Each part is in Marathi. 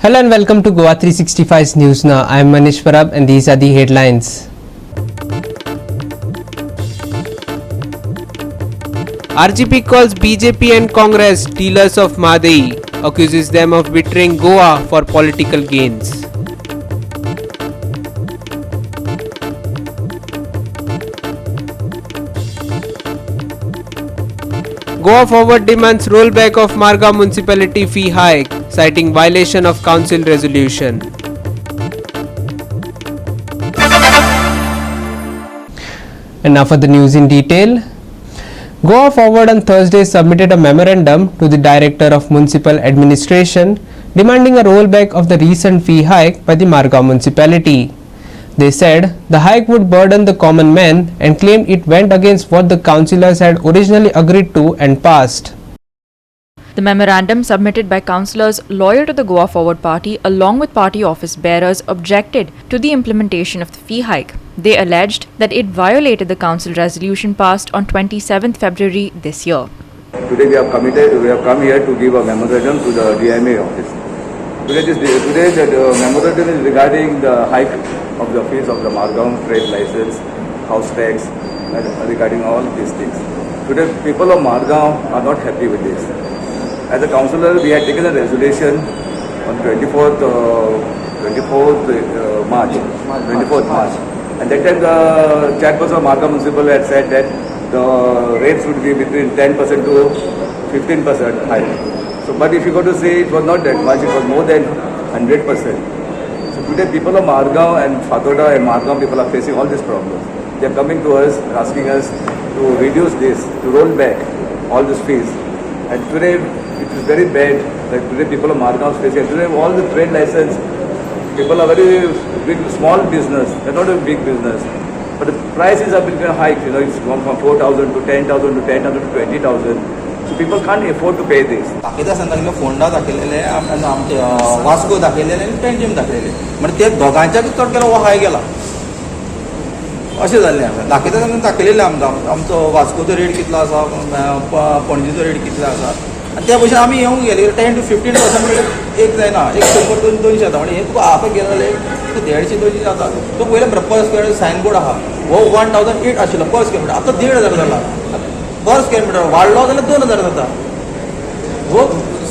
Hello and welcome to Goa 365's News Now. I am Manish Parab and these are the headlines. RGP calls BJP and Congress dealers of Madai, accuses them of betraying Goa for political gains. Goa Forward demands rollback of Margao municipality fee hike, citing violation of council resolution. And now for the news in detail. Goa Forward on Thursday submitted a memorandum to the Director of Municipal Administration demanding a rollback of the recent fee hike by the Margao municipality. They said the hike would burden the common man and claimed it went against what the councillors had originally agreed to and passed. The memorandum submitted by councillors loyal to the Goa Forward Party along with party office bearers objected to the implementation of the fee hike. They alleged that it violated the council resolution passed on 27th February this year. Today we have come here to give a memorandum to the DMA office. Today the memorandum is regarding the hike of the fees of the Margao trade license, house tax, and regarding all these things. Today people of Margao are not happy with this. As a councillor, we had taken a resolution on 24th March. And that time the chairperson of Margao Municipal had said that the rates would be between 10% to 15% high. So, but if you go to say it was not that much, it was more than 100%. So today people of Margao and Fatoda and Margao people are facing all these problems. They are coming to us, asking us to reduce this, to roll back all these fees. And today it is very bad that today people of Margao are facing. Today all the trade license, people are very big, small business, they're not a big business. But the prices have been hiked, it's gone from 4,000 to 10,000 to 10,000 to 20,000. So people can't afford to pay this. बाकीच्या संघाने फोंडा दाखयलेले आमचे वास्को दाखयलेले आणि पेंजीम दाखयलेले म्हणजे ते दोगांच्याच चड केलो हो हाय गेला अशें जाल्लें आसा दाखयता तेन्ना दाखयलेलें आमचो वास्कोचो रेट कितलो आसा पणजीचो रेट कितलो आसा आनी त्या भशेन आमी येवंक गेले 10 to 15% एक जायना एक 100-200 जाता म्हणजे हे तुका हाफ गेले 150-200 जाता तो पयले पर स्क्वेअर सायनबोर्ड आहा हो 1008 आशिल्लो पर स्क्वेअर मिटर आतां 1,500 जाला पर स्क्वेअर मिटर वाडलो जाल्यार 2,000 जाता हो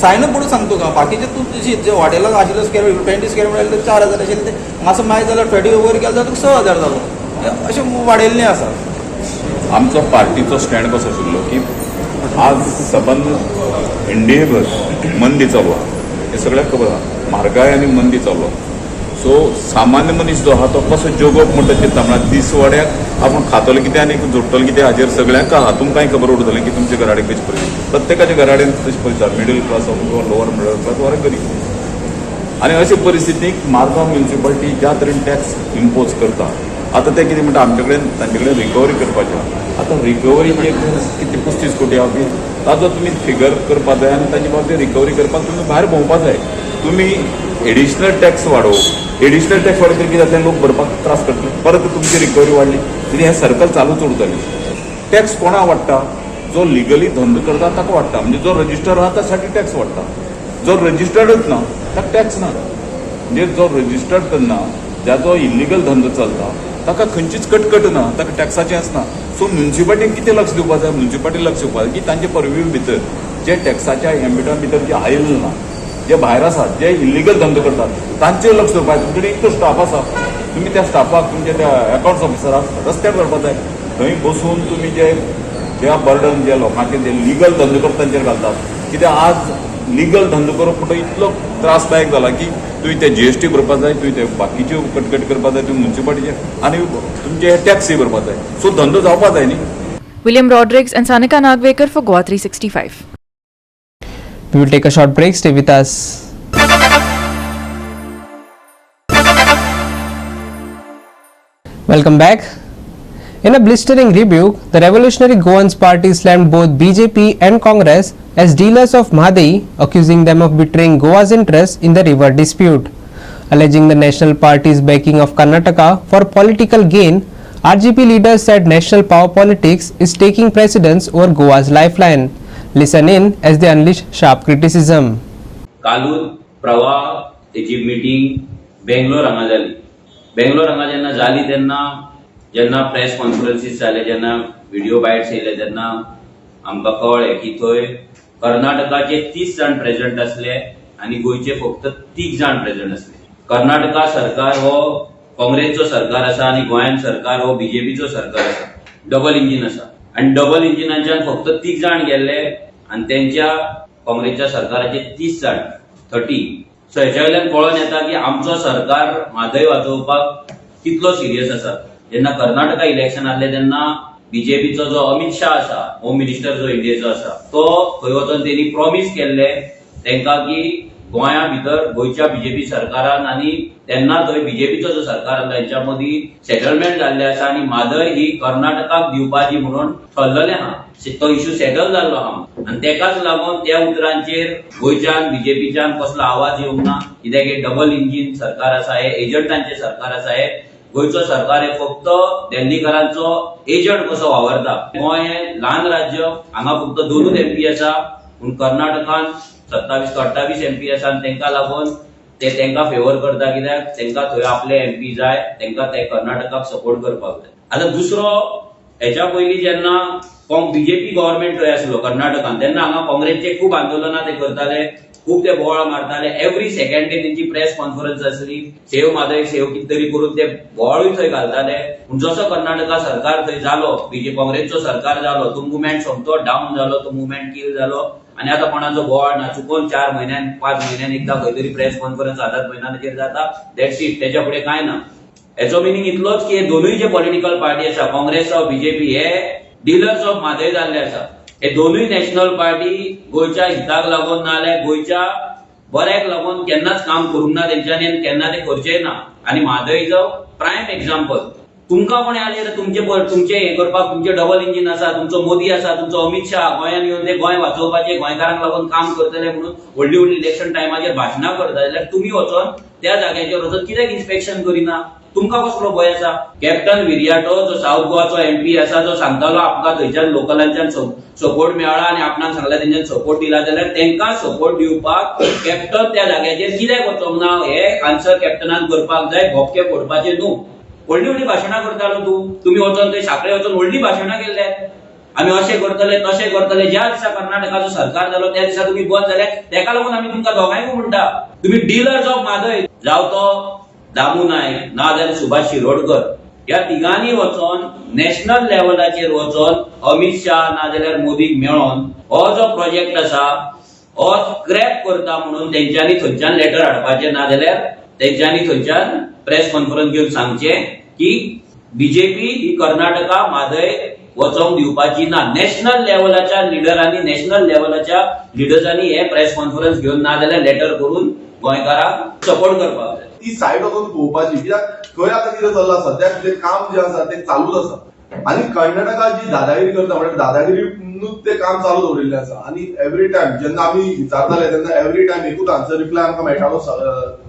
सायन बोर्ड सांगतो का बाकीचे तूं जे हॉटेलाक आशिल्लो स्क्वेअर 20 स्क्वेअर मिटर 4,000 आशिल्ले ते मातसो मायज जाल्यार 30 ओवर गेलो जाल्यार तुका 6,000 जालो अशें वाडयल्लें आसा. आमचो पार्टीचो स्टँड कसो आशिल्लो की आज सबंद इंडियेभर मंदी चालू आहा हे सगळ्याक खबर आहा म्हारगाय आनी मंदी चालू सो सामान्य मनीस जो आहा तो कसो जगप म्हणटा चिंता म्हणल्यार दिसवाड्याक आपूण खातलो कितें आनी जोडटलो कितें हाजेर सगळ्यांक आहा तुमकांय खबर उरतलें की तुमच्या घराडेन कशी परिस्थिती प्रत्येकाच्या घराडेन तशी परिस्थिती मिडल क्लास किंवा लोवर मिडल क्लास वा गरीब आनी अशे परिस्थितीक मार्गांव म्युनिसिपालिटी ज्या तरेन टॅक्स इम्पोज करता आतां ते कितें म्हणटा आमचे कडेन तांचे कडेन रिकवरी करपाचें आतां रिकवरी कितें 35 कोटी आहा पळय ताजो तुमी फिगर करपा जाय आनी ताजे बाबतींत रिकवरी करपाक तुमी भायर भोंवपा जाय तुमी एडिशनल टॅक्स वाडोवप एडिशनल टॅक्स वाडयतकीर कितें जातलें लोक भरपाक त्रास करतले परत तुमची रिकवरी वाडली कितें हें सर्कल चालूच उरतलें टॅक्स कोणाक वाडटा जो लिगली धंदो करता ताका वाडटा म्हणजे जो रजिस्टर आहा तासाठी टॅक्स वाडटा जो रजिस्टर्डच ना ताका टॅक्स ना म्हणजे जो रजिस्टर्ड करना ज्याचो इल्लिगल धंदो चलता ताका खंयचीच कटकट ना ताका टॅक्साचें आसना सो म्युनिसिपालिटीक कितें लक्ष दिवपाक जाय म्युनिसिपालिटी लक्ष दिवपाक जाय की तांचे परवीव भितर जे टॅक्साच्या एम्बिटा भितर जे आयल ना जे भायर आसात जे इल्लिगल धंदो करतात तांचेर लक्ष दिवपाक जाय तुमचे एक स्टाफ आसा तुमी त्या स्टाफाक तुमचे त्या अकाउंट्स ऑफिसराक रस्त्यार धरपाक जाय थंय बसून तुमी जे बर्डन जे लोकांचे जे लिगल धंदो करता तांचेर घालतात कित्याक आज लिगल धंदो करप म्हणटा इतलो त्रासदायक जाला की तुवें ते GST भरपाक जाय तुवें ते बाकीच्यो कटकट करपाक जाय तुवें म्युनिसिपालिटीचे आनी तुमचे टॅक्सी भरपाक जाय सो धंदो जावपाक जाय न्ही. William Rodrigues and Sanika Nagvekar for Goa 365. We will take a short break. Stay with us. Welcome back. In a blistering rebuke, the Revolutionary Goans Party slammed both BJP and Congress as dealers of Madai, accusing them of betraying Goa's interests in the river dispute. Alleging the National Party's backing of Karnataka for political gain, RGP leaders said national power politics is taking precedence over Goa's lifeline. Listen in as they unleash sharp criticism. कालूद, प्रवाह, तेची मिटींग बेंगलोर हांगा जाली. बेंगलोर हांगा जेन्ना जाली तेन्ना जेन्ना प्रेस कॉन्फरन्सीस जाले, जेन्ना व्हिडिओ बायट्स येयले, तेन्ना आमकां कळ्ळें की थंय कर्नाटकाचे 30 जाण प्रेझेंट असले आणि गोयचे फक्त 30 जाण प्रेझेंट असले. कर्नाटका सरकार हो काँग्रेसचो सरकार आसा आणि गोंयान सरकार हो बीजेपीचो सरकार आसा. डबल इंजिन आसा आणि डबल इंजिनाच्यान फक्त 30 जाण गेल्ले आणि त्यांच्या काँग्रेसच्या सरकाराचे 30 जाण 30. सो हेच्या वयल्यान कळोन येता की आमचो सरकार म्हादय वाचोवपाक कितलो सिरियस आसा. जेन्ना कर्नाटका इलेक्शन आसले तेन्ना बीजेपीचो जो अमित शाह आसा, होम मिनिस्टर जो इंडियेचो आसा, तो थंय वचून त्यांनी प्रॉमिस केल्ले तेंका की गोंया भितर गोयच्या बीजेपी सरकारान आणि तेन्ना थंय बीजेपीचो जो सरकार आसा त्यांच्या मदीं सेटलमेंट जाल्ले आसा आणि म्हादय ही कर्नाटकाक दिवपाची म्हणून ठरलेले आहा. तो इश्यू सेटल जाल्लो आहा आणि तेकाच लागून त्या उतरांचेर गोयच्यान बीजेपीच्यान कसलो आवाज येवंक ना. कित्याक हे डबल इंजिन सरकार आसा, हे एजंटांचे सरकार आसा. हे गोयचो सरकार हे फक्त दिल्लीकरांचो एजंट कसो वावरता. गोंय हे ल्हान राज्य, हांगा फक्त 2 MP आसा, पूण कर्नाटकान 27 ते 28 MP आसा आणि तेंका लागून ते तेंका फेवर करता. कित्याक तेंका थंय आपले MP जाय, तेंका ते कर्नाटकाक सपोर्ट करपाक जाय. आता दुसरो, हेच्या पयलीं जेन्ना बीजेपी गव्हर्नमेंट थंय आसलो कर्नाटकान, तेन्ना हांगा काँग्रेसचे खूब आंदोलनां ते करताले, खूब ते बोवाळ मारताले. एव्हरी सेकंडे तेंची प्रेस कॉन्फरन्स आसली, सेव म्हादय सेव कितें तरी करून ते बोवाळूय थंय घालताले. पूण जसो कर्नाटका सरकार थंय जालो, काँग्रेसचो सरकार जालो, तो मुवमेंट सोमतो डाऊन जालो, तो मुवमेंट किल जालो आणि आता कोणाचो बोवाळ ना. चुकून 4 म्हयन्यान 5 म्हयन्यान एकदा खंय तरी प्रेस कॉन्फरन्स 7 म्हयन्याचेर जाता, दॅट्स इट. तेच्या फुडें कांय ना. हेचो मिनिंग इतलोच की हे दोनूय जे पॉलिटिकल पार्टी आसा, काँग्रेस वा बीजेपी, हे डीलर्स ऑफ म्हादय जाल्ले आसा. हे दोनूय नॅशनल पार्टी गोयच्या हिताक लागून ना जाल्यार गोयच्या बऱ्याक लागून केन्नाच काम करूंक ना तेंच्यांनी, केन्ना ते करचेय ना. आणि Mhadei is a prime example. तुमकां कोणी आले तुमचे हे करपाक, तुमचे डबल इंजिन आसा, तुमचो मोदी आसा, तुमचो अमित शाह गोंयान येवन ते गोंय वाचोवपाचे, गोंयकारांक लागून काम करतले म्हणून व्हडली व्हडली इलेक्शन टायमाचेर भाशणां करता, जाल्यार तुमी वचोन त्या जाग्याचेर वचोन कित्याक इन्स्पेक्शन करिना? तुमकां कसलो भंय आसा? कॅप्टन विरियाटो जो साऊथ गोवाचो MP आसा, जो सांगतालो आमकां थंयच्यान लोकलांच्यान सपोर्ट मेळ्ळा आणि आपणाक सांगला तेंच्यान सपोर्ट दिला, जाल्यार तेंकां सपोर्ट दिवपाक कॅप्टन त्या जाग्याचेर कित्याक वचोंक ना? हे आन्सर कॅप्टनान करपाक जाय. भोपके फोडपाचे न्हू. व्हडली व्हडली भाशणां करतालो तुम्ही वचोन थंय साखळे वचोन व्हडली भाशणां केल्ले, आमी अशें करतले तशें करतले. ज्या दिसा कर्नाटकाचो सरकार जालो त्या दिसा तुम्ही बंद जाले, तेका लागून आमी तुमकां दोगांयकूय म्हणटा, तुम्ही डीलर्स ऑफ म्हादय. जावं तो दामू नायक ना जाल्यार सुभाष शिरोडकर, ह्या तिगांनी वचोन नॅशनल लेवलाचेर वचोन अमित शाह ना जाल्यार मोदीक मेळोन हो जो प्रोजेक्ट आसा हो स्क्रॅप करता म्हणून तेंच्यांनी थंयच्यान लेटर हाडपाचें, ना जाल्यार तेंच्यांनी थंयच्यान प्रेस कॉन्फरन्स घेवन सांगचें की बीजेपी ही कर्नाटका म्हादय वचोंक दिवपाची ना. नॅशनल लेवलाच्या लिडरांनी, नॅशनल लेवलाच्या लिडर्सांनी हे प्रेस कॉन्फरन्स घेवन ना जाल्यार लेटर करून गोंयकारांक सपोर्ट करपाक जाय. ती सायड वचून पळोवपाची, कित्याक थंय आतां कितें चल्लां सद्याक ते काम जे आसा ते चालूच आसा. आणि कर्नाटका जी दादागिरी करता म्हणजे दादागिरीनूच ते काम चालू दवरिल्लें आसा. आणि एवरी टायम जेन्ना आमी विचारताले तेन्ना एवरी टायम एकूच आन्सर रिप्लाय आमकां मेळटालो,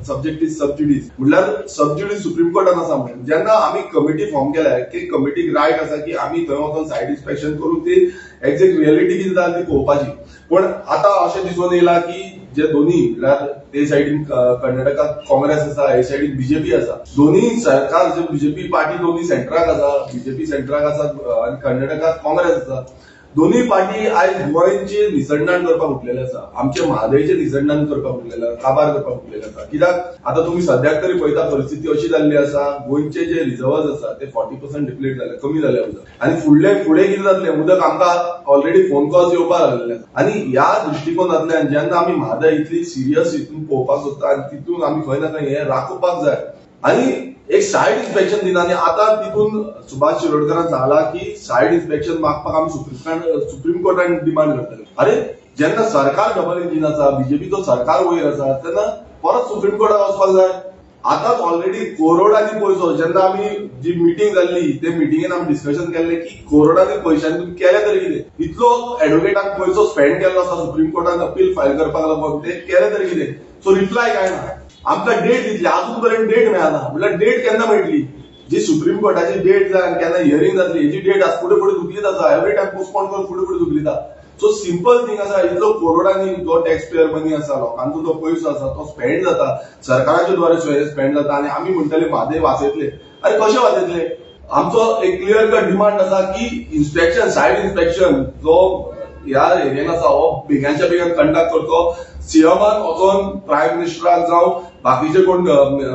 सब्जेक्ट इज सबसिडीज. म्हणल्यार सबसिडीज सुप्रीम कोर्टान आसा म्हणून. जेन्ना आमी कमिटी फॉर्म केल्या, की कमिटीक रायट आसा की आमी थंय वचून सायड इन्स्पेक्शन करून ती एक्झॅक्ट रियलिटी कितें जाता ती पळोवपाची. पण आतां अशें दिसून येयला की जे दोन्ही, म्हळ्यार ते सायडीन कर्नाटकात काँग्रेस आसा, हे सायडीन बीजेपी आसा, दोन्ही सरकार जे बीजेपी पार्टी दोन्ही सेंट्राक आसा, बीजेपी सेंट्राक आसा आणि कर्नाटकात काँग्रेस आसा. दोन्ही पार्टी आयज गोंयचे निसंधान करपाक उठलेले आसा, आमचे म्हादयचे निसंधान करपाक उठलेले आसा, काबार करपाक उठलेले आसा. कित्याक आतां तुमी सद्याक तरी पळयता परिस्थिती अशी जाल्ली आसा, गोंयचे जे रिझर्व्स आसा ते 40% डिप्लीट जाले, कमी जाले उदक. आणि फुडें कितें जातलें, उदक आमकां ऑलरेडी फोन कॉल्स येवपाक लागलेले आसा. आणि ह्या दृश्टिकोनांतल्यान जेन्ना आमी म्हादय इतली सिरियस हितून पळोवपाक सोदता आणि तितून आमी खंय ना खंय हे राखोवपाक जाय. आणि एक सायड इन्स्पेक्शन दिना. आणि आता तितून सुभाष शिरोडकरान सांगला की सायड इन्स्पेक्शन मागपाक आमी सुप्रीम कोर्टान डिमांड करतले. अरे जेन्ना सरकार डबल इंजिन आसा, बीजेपीचो सरकार वयर आसा, तेन्ना परत सुप्रीम कोर्टात वचपाक जाय. आतांच ऑलरेडी कोरोडांनी पयसो, जेन्ना आमी जी मिटींग जाल्ली ते मिटींगेन आमी डिस्कशन केल्लें की कोरोडांनी पयशांनी तुम्ही केलें तरी कितें. इतलो एडवोकेटाक पयसो स्पेंड केल्लो आसा सुप्रीम कोर्टान अपील फायल करपाक लागून, ते केलें तरी कितें. सो रिप्लाय काय ना. आमकां डेट दितली, अजून पर्यंत डेट मेळना. म्हणल्यार डेट केन्ना मेळटली, जी सुप्रीम कोर्टाची डेट जाय आनी केन्ना हियरिंग जातली हेची डेट फुडें फुडें दुखलीत आसा. एवरी टायम पोस्टपोन करून फुडें फुडें दुखलीता. सो सिंपल थिंग आसा, इतलो करोडांनी जो टॅक्स पेयर मनी आसा, लोकांचो जो पयसो आसा तो स्पेंड जाता, सरकाराच्या द्वारे स्पेंड जाता, आणि आमी म्हणटले म्हादय वाचयतले. अरे कशे वाचयतले? आमचो एक क्लियर कट डिमांड आसा की इन्स्पेक्शन, सायट इन्स्पेक्शन जो ह्या एरियेन आसा हो बेगांच्या बेगीन कंडक्ट करचो. सीएमान वचोन प्रायम मिनिस्टराक जावं बाकीचे कोण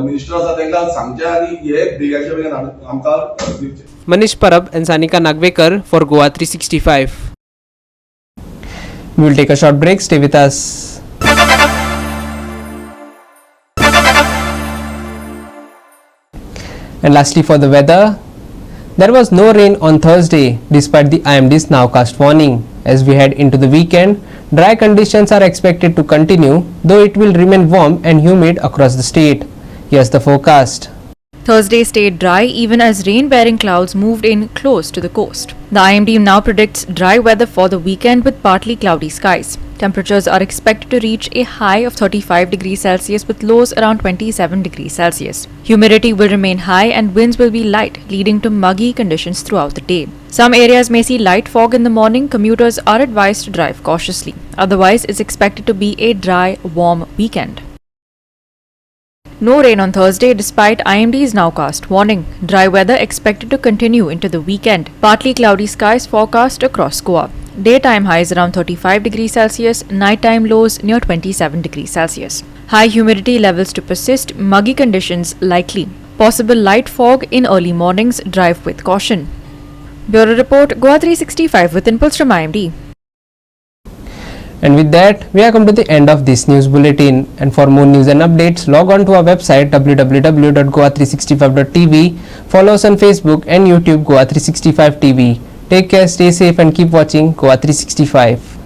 मिनिस्टर आसा तांकां सांगचे आणि हे बेगांच्या बेगीन आमकां दिवचे. Manish Parab and Sanika Nagvekar for Goa 365. We will take a short break. Stay with us. And lastly, for the weather, there was no rain on Thursday despite the IMD's nowcast warning. As we head into the weekend, dry conditions are expected to continue, though it will remain warm and humid across the state. Here's the forecast. Thursday stayed dry even as rain-bearing clouds moved in close to the coast. The IMD now predicts dry weather for the weekend with partly cloudy skies. Temperatures are expected to reach a high of 35 degrees Celsius with lows around 27 degrees Celsius. Humidity will remain high and winds will be light, leading to muggy conditions throughout the day. Some areas may see light fog in the morning. Commuters are advised to drive cautiously. Otherwise, it's expected to be a dry, warm weekend. No rain on Thursday despite IMD's nowcast warning. Dry weather expected to continue into the weekend. Partly cloudy skies forecast across Goa. Daytime highs around 35 degrees Celsius, nighttime lows near 27 degrees Celsius. High humidity levels to persist, muggy conditions likely. Possible light fog in early mornings, drive with caution. Bureau Report, Goa 365 with inputs from IMD. And with that, we have come to the end of this news bulletin. And for more news and updates, log on to our website www.goa365.tv. Follow us on Facebook and YouTube Goa 365 TV. Take care, stay safe and keep watching Goa 365.